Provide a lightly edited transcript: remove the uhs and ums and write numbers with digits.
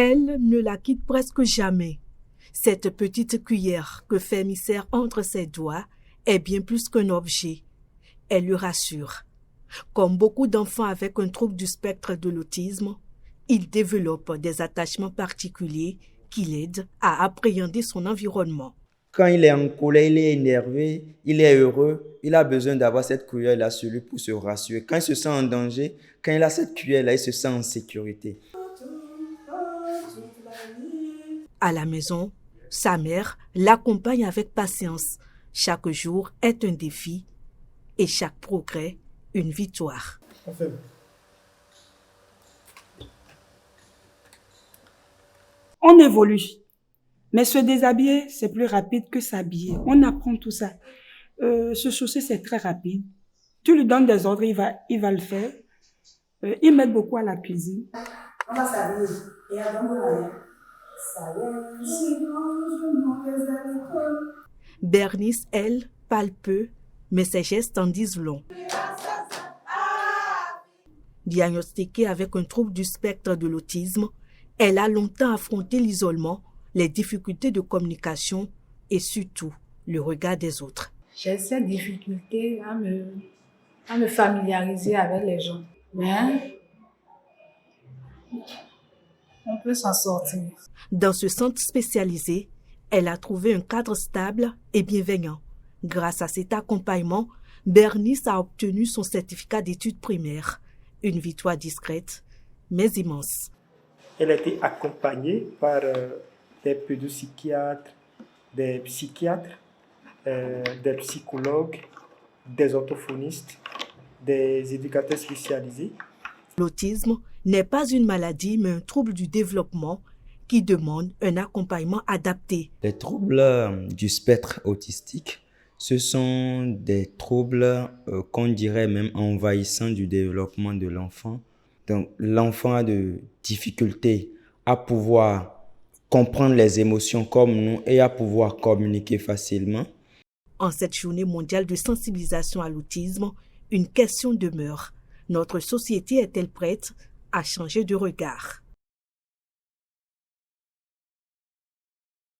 Elle ne la quitte presque jamais. Cette petite cuillère que Femi serre entre ses doigts est bien plus qu'un objet. Elle le rassure. Comme beaucoup d'enfants avec un trouble du spectre de l'autisme, il développe des attachements particuliers qui l'aident à appréhender son environnement. Quand il est en colère, il est énervé, il est heureux, il a besoin d'avoir cette cuillère-là sur lui pour se rassurer. Quand il se sent en danger, quand il a cette cuillère-là, il se sent en sécurité. À la maison, sa mère l'accompagne avec patience. Chaque jour est un défi et chaque progrès une victoire. On évolue. Mais se déshabiller, c'est plus rapide que s'habiller. On apprend tout ça. Se chausser, c'est très rapide. Tu lui donnes des ordres, il va le faire. Il m'aide beaucoup à la cuisine. On va s'habiller. Et Bernice, elle, parle peu, mais ses gestes en disent long. Diagnostiquée avec un trouble du spectre de l'autisme, elle a longtemps affronté l'isolement, les difficultés de communication et surtout le regard des autres. J'ai cette difficulté à me familiariser avec les gens. Mais on peut s'en sortir. Dans ce centre spécialisé, elle a trouvé un cadre stable et bienveillant. Grâce à cet accompagnement, Bernice a obtenu son certificat d'études primaires. Une victoire discrète, mais immense. Elle a été accompagnée par des pédopsychiatres, des psychiatres, des psychologues, des orthophonistes, des éducateurs spécialisés. L'autisme n'est pas une maladie, mais un trouble du développement qui demande un accompagnement adapté. Les troubles du spectre autistique, ce sont des troubles qu'on dirait même envahissants du développement de l'enfant. Donc, l'enfant a de difficultés à pouvoir comprendre les émotions comme nous et à pouvoir communiquer facilement. En cette journée mondiale de sensibilisation à l'autisme, une question demeure. Notre société est-elle prête à changer de regard ?